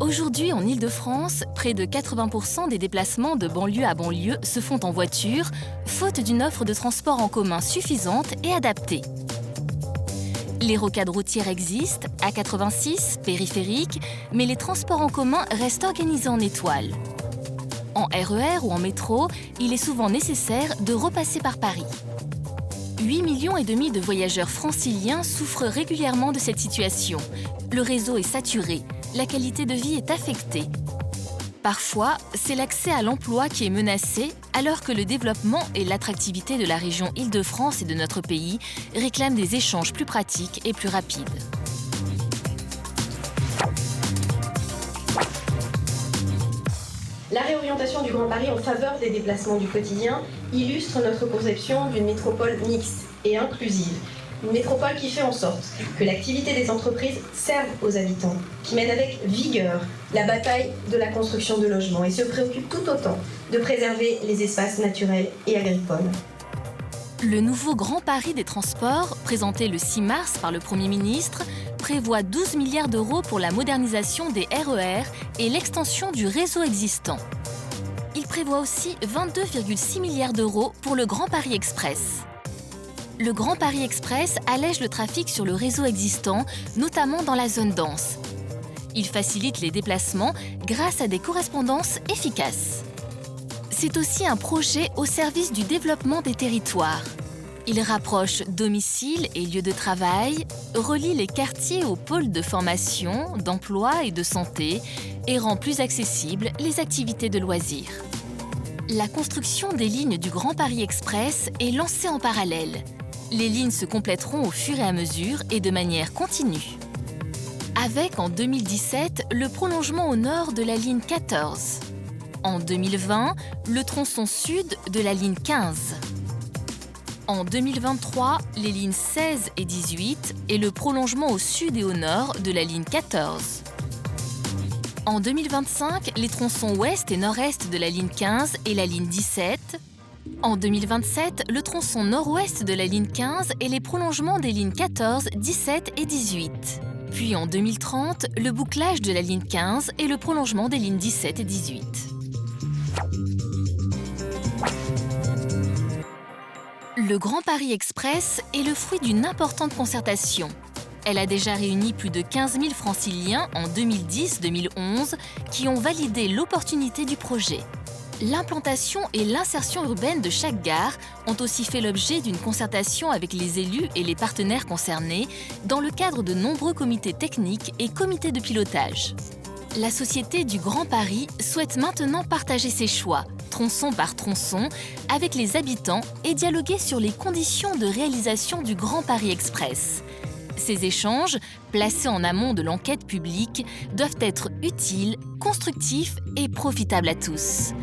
Aujourd'hui, en Île-de-France, près de 80% des déplacements de banlieue à banlieue se font en voiture, faute d'une offre de transport en commun suffisante et adaptée. Les rocades routières existent, A86, périphériques, mais les transports en commun restent organisés en étoile. En RER ou en métro, il est souvent nécessaire de repasser par Paris. 8,5 millions de voyageurs franciliens souffrent régulièrement de cette situation. Le réseau est saturé, la qualité de vie est affectée. Parfois, c'est l'accès à l'emploi qui est menacé, alors que le développement et l'attractivité de la région Île-de-France et de notre pays réclament des échanges plus pratiques et plus rapides. La réorientation du Grand Paris en faveur des déplacements du quotidien illustre notre conception d'une métropole mixte et inclusive. Une métropole qui fait en sorte que l'activité des entreprises serve aux habitants, qui mène avec vigueur la bataille de la construction de logements et se préoccupe tout autant de préserver les espaces naturels et agricoles. Le nouveau Grand Paris des transports, présenté le 6 mars par le Premier ministre, prévoit 12 milliards d'euros pour la modernisation des RER et l'extension du réseau existant. Il prévoit aussi 22,6 milliards d'euros pour le Grand Paris Express. Le Grand Paris Express allège le trafic sur le réseau existant, notamment dans la zone dense. Il facilite les déplacements grâce à des correspondances efficaces. C'est aussi un projet au service du développement des territoires. Il rapproche domicile et lieu de travail, relie les quartiers aux pôles de formation, d'emploi et de santé et rend plus accessibles les activités de loisirs. La construction des lignes du Grand Paris Express est lancée en parallèle. Les lignes se compléteront au fur et à mesure et de manière continue. Avec en 2017 le prolongement au nord de la ligne 14. En 2020, le tronçon sud de la ligne 15. En 2023, les lignes 16 et 18 et le prolongement au sud et au nord de la ligne 14. En 2025, les tronçons ouest et nord-est de la ligne 15 et la ligne 17. En 2027, le tronçon nord-ouest de la ligne 15 et les prolongements des lignes 14, 17 et 18. Puis en 2030, le bouclage de la ligne 15 et le prolongement des lignes 17 et 18. Le Grand Paris Express est le fruit d'une importante concertation. Elle a déjà réuni plus de 15 000 franciliens en 2010-2011 qui ont validé l'opportunité du projet. L'implantation et l'insertion urbaine de chaque gare ont aussi fait l'objet d'une concertation avec les élus et les partenaires concernés dans le cadre de nombreux comités techniques et comités de pilotage. La Société du Grand Paris souhaite maintenant partager ses choix, tronçon par tronçon, avec les habitants et dialoguer sur les conditions de réalisation du Grand Paris Express. Ces échanges, placés en amont de l'enquête publique, doivent être utiles, constructifs et profitables à tous.